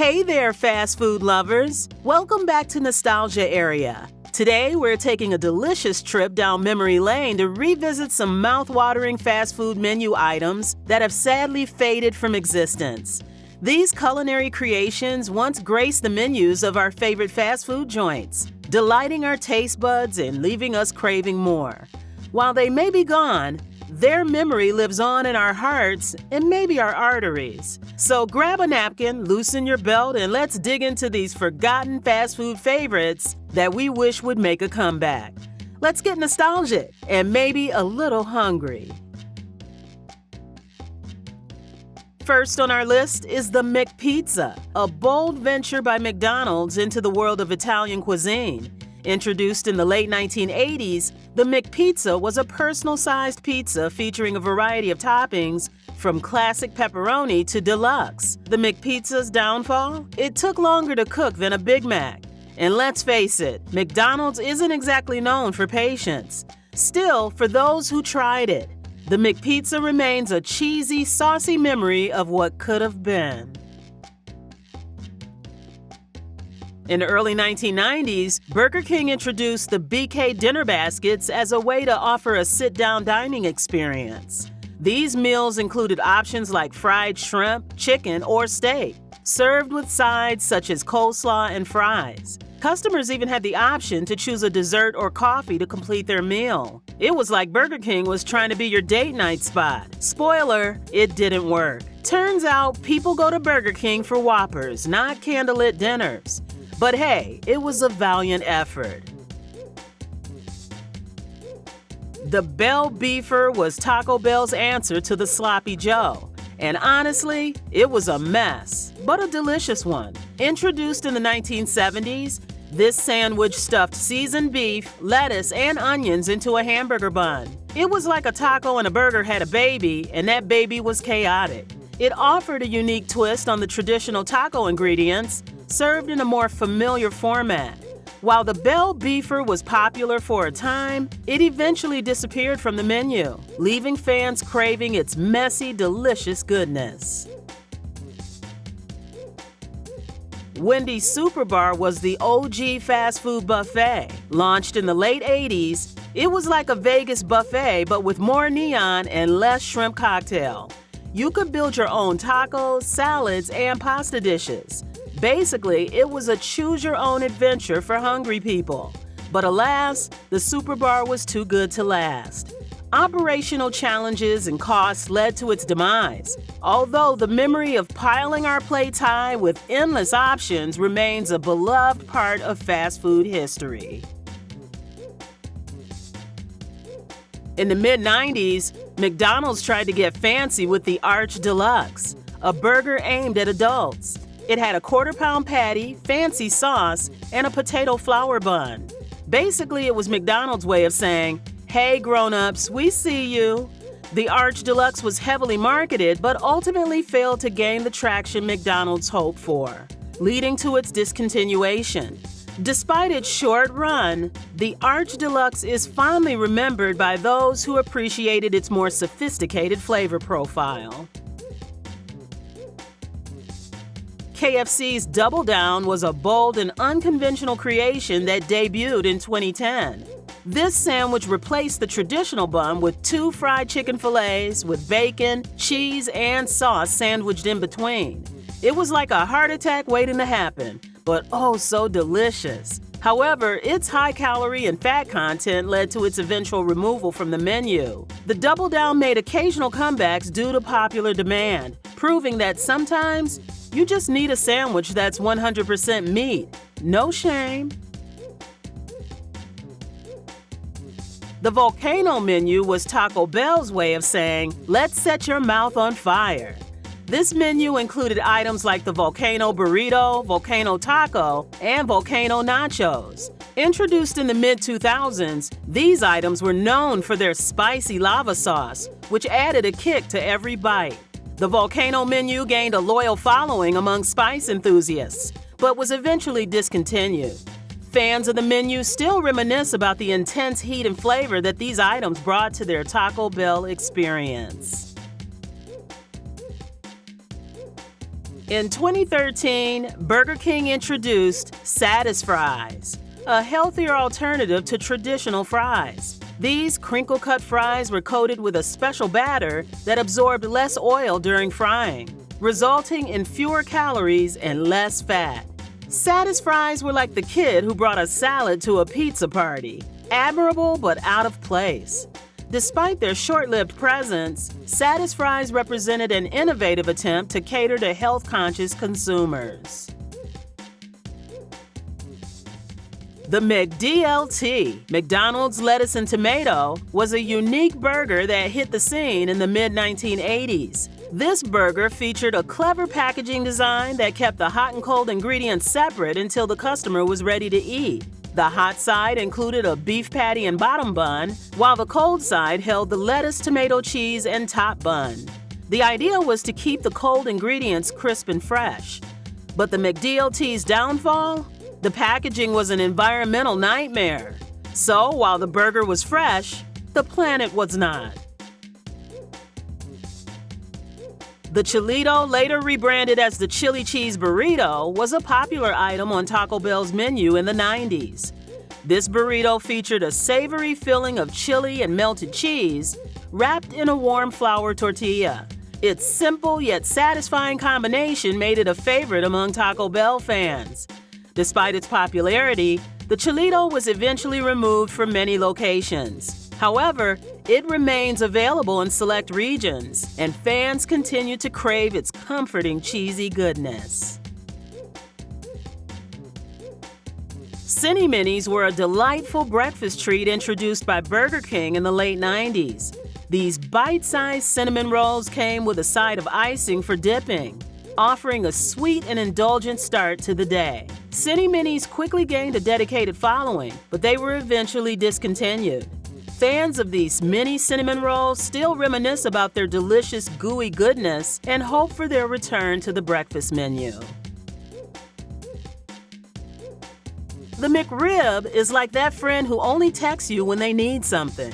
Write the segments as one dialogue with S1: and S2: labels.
S1: Hey there, fast food lovers! Welcome back to Nostalgia Area. Today, we're taking a delicious trip down memory lane to revisit some mouth-watering fast food menu items that have sadly faded from existence. These culinary creations once graced the menus of our favorite fast food joints, delighting our taste buds and leaving us craving more. While they may be gone, their memory lives on in our hearts and maybe our arteries. So grab a napkin, loosen your belt, and let's dig into these forgotten fast food favorites that we wish would make a comeback. Let's get nostalgic and maybe a little hungry. First on our list is the McPizza, a bold venture by McDonald's into the world of Italian cuisine. Introduced in the late 1980s, the McPizza was a personal-sized pizza featuring a variety of toppings, from classic pepperoni to deluxe. The McPizza's downfall? It took longer to cook than a Big Mac. And let's face it, McDonald's isn't exactly known for patience. Still, for those who tried it, the McPizza remains a cheesy, saucy memory of what could have been. In the early 1990s, Burger King introduced the BK dinner baskets as a way to offer a sit-down dining experience. These meals included options like fried shrimp, chicken, or steak, served with sides such as coleslaw and fries. Customers even had the option to choose a dessert or coffee to complete their meal. It was like Burger King was trying to be your date night spot. Spoiler, it didn't work. Turns out people go to Burger King for Whoppers, not candlelit dinners. But hey, it was a valiant effort. The Bell Beefer was Taco Bell's answer to the Sloppy Joe. And honestly, it was a mess, but a delicious one. Introduced in the 1970s, this sandwich stuffed seasoned beef, lettuce, and onions into a hamburger bun. It was like a taco and a burger had a baby, and that baby was chaotic. It offered a unique twist on the traditional taco ingredients, served in a more familiar format. While the Bell Beefer was popular for a time, it eventually disappeared from the menu, leaving fans craving its messy, delicious goodness. Wendy's Super Bar was the OG fast food buffet. Launched in the late 80s, it was like a Vegas buffet but with more neon and less shrimp cocktail. You could build your own tacos, salads, and pasta dishes. Basically, it was a choose-your-own adventure for hungry people. But alas, the Super Bar was too good to last. Operational challenges and costs led to its demise, although the memory of piling our plates high with endless options remains a beloved part of fast food history. In the mid-90s, McDonald's tried to get fancy with the Arch Deluxe, a burger aimed at adults. It had a quarter-pound patty, fancy sauce, and a potato flour bun. Basically, it was McDonald's way of saying, "Hey grown-ups, we see you." The Arch Deluxe was heavily marketed but ultimately failed to gain the traction McDonald's hoped for, leading to its discontinuation. Despite its short run, the Arch Deluxe is fondly remembered by those who appreciated its more sophisticated flavor profile. KFC's Double Down was a bold and unconventional creation that debuted in 2010. This sandwich replaced the traditional bun with 2 fried chicken fillets with bacon, cheese, and sauce sandwiched in between. It was like a heart attack waiting to happen, but oh so delicious. However, its high calorie and fat content led to its eventual removal from the menu. The Double Down made occasional comebacks due to popular demand, proving that sometimes you just need a sandwich that's 100% meat. No shame. The Volcano menu was Taco Bell's way of saying, "Let's set your mouth on fire." This menu included items like the Volcano Burrito, Volcano Taco, and Volcano Nachos. Introduced in the mid-2000s, these items were known for their spicy lava sauce, which added a kick to every bite. The Volcano menu gained a loyal following among spice enthusiasts, but was eventually discontinued. Fans of the menu still reminisce about the intense heat and flavor that these items brought to their Taco Bell experience. In 2013, Burger King introduced Satisfries, a healthier alternative to traditional fries. These crinkle-cut fries were coated with a special batter that absorbed less oil during frying, resulting in fewer calories and less fat. Satisfries were like the kid who brought a salad to a pizza party, admirable but out of place. Despite their short-lived presence, Satisfries represented an innovative attempt to cater to health-conscious consumers. The McDLT, McDonald's Lettuce and Tomato, was a unique burger that hit the scene in the mid-1980s. This burger featured a clever packaging design that kept the hot and cold ingredients separate until the customer was ready to eat. The hot side included a beef patty and bottom bun, while the cold side held the lettuce, tomato, cheese, and top bun. The idea was to keep the cold ingredients crisp and fresh. But the McDLT's downfall? The packaging was an environmental nightmare. So, while the burger was fresh, the planet was not. The Chilito, later rebranded as the Chili Cheese Burrito, was a popular item on Taco Bell's menu in the 90s. This burrito featured a savory filling of chili and melted cheese wrapped in a warm flour tortilla. Its simple yet satisfying combination made it a favorite among Taco Bell fans. Despite its popularity, the Chilito was eventually removed from many locations. However, it remains available in select regions, and fans continue to crave its comforting cheesy goodness. Cine Minis were a delightful breakfast treat introduced by Burger King in the late 90s. These bite-sized cinnamon rolls came with a side of icing for dipping, offering a sweet and indulgent start to the day. Cine Minis quickly gained a dedicated following, but they were eventually discontinued. Fans of these mini cinnamon rolls still reminisce about their delicious gooey goodness and hope for their return to the breakfast menu. The McRib is like that friend who only texts you when they need something.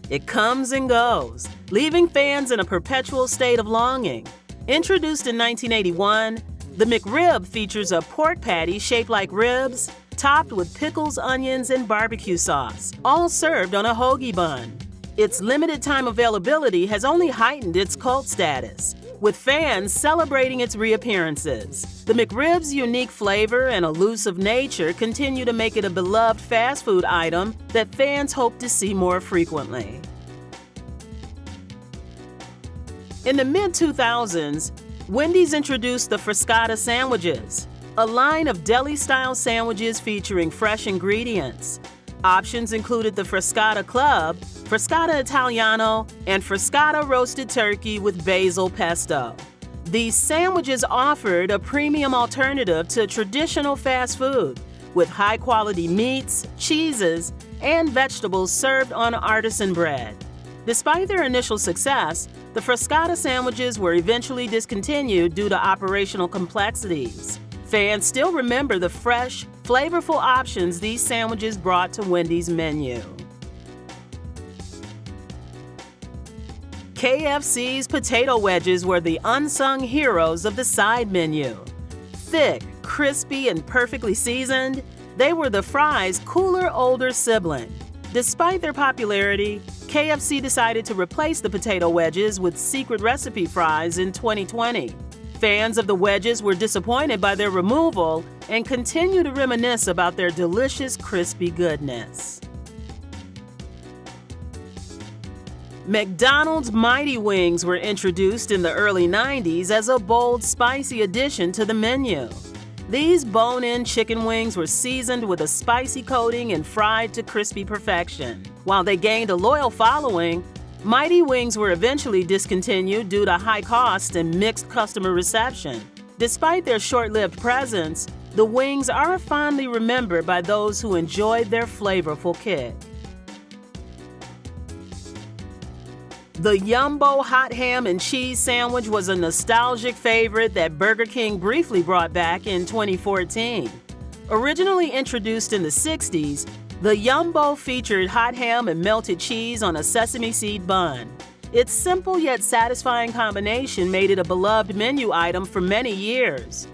S1: It comes and goes, leaving fans in a perpetual state of longing. Introduced in 1981, the McRib features a pork patty shaped like ribs, topped with pickles, onions, and barbecue sauce, all served on a hoagie bun. Its limited time availability has only heightened its cult status, with fans celebrating its reappearances. The McRib's unique flavor and elusive nature continue to make it a beloved fast food item that fans hope to see more frequently. In the mid-2000s, Wendy's introduced the Frescata sandwiches, a line of deli-style sandwiches featuring fresh ingredients. Options included the Frescata Club, Frescata Italiano, and Frescata roasted turkey with basil pesto. These sandwiches offered a premium alternative to traditional fast food, with high-quality meats, cheeses, and vegetables served on artisan bread. Despite their initial success, the Frescata sandwiches were eventually discontinued due to operational complexities. Fans still remember the fresh, flavorful options these sandwiches brought to Wendy's menu. KFC's potato wedges were the unsung heroes of the side menu. Thick, crispy, and perfectly seasoned, they were the fries' cooler, older sibling. Despite their popularity, KFC decided to replace the potato wedges with secret recipe fries in 2020. Fans of the wedges were disappointed by their removal and continue to reminisce about their delicious, crispy goodness. McDonald's Mighty Wings were introduced in the early 90s as a bold, spicy addition to the menu. These bone-in chicken wings were seasoned with a spicy coating and fried to crispy perfection. While they gained a loyal following, Mighty Wings were eventually discontinued due to high cost and mixed customer reception. Despite their short-lived presence, the wings are fondly remembered by those who enjoyed their flavorful kick. The Yumbo Hot Ham and Cheese Sandwich was a nostalgic favorite that Burger King briefly brought back in 2014. Originally introduced in the 60s, the Yumbo featured hot ham and melted cheese on a sesame seed bun. Its simple yet satisfying combination made it a beloved menu item for many years.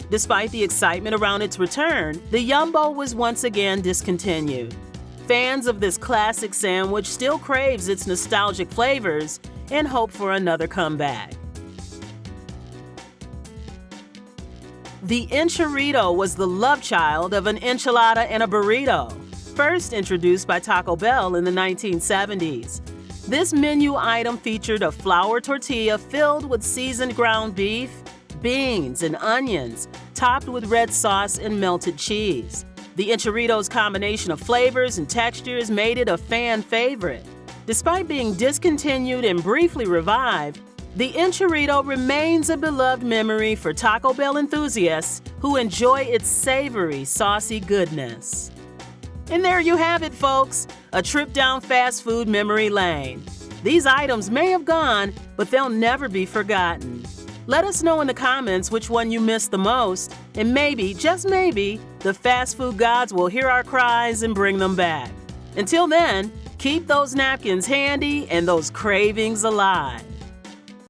S1: Despite the excitement around its return, the Yumbo was once again discontinued. Fans of this classic sandwich still craves its nostalgic flavors and hope for another comeback. The enchilada was the love child of an enchilada and a burrito, first introduced by Taco Bell in the 1970s. This menu item featured a flour tortilla filled with seasoned ground beef, beans, and onions, topped with red sauce and melted cheese. The enchilada's combination of flavors and textures made it a fan favorite. Despite being discontinued and briefly revived, the enchilada remains a beloved memory for Taco Bell enthusiasts who enjoy its savory, saucy goodness. And there you have it, folks, a trip down fast food memory lane. These items may have gone, but they'll never be forgotten. Let us know in the comments which one you missed the most, and maybe, just maybe, the fast food gods will hear our cries and bring them back. Until then, keep those napkins handy and those cravings alive.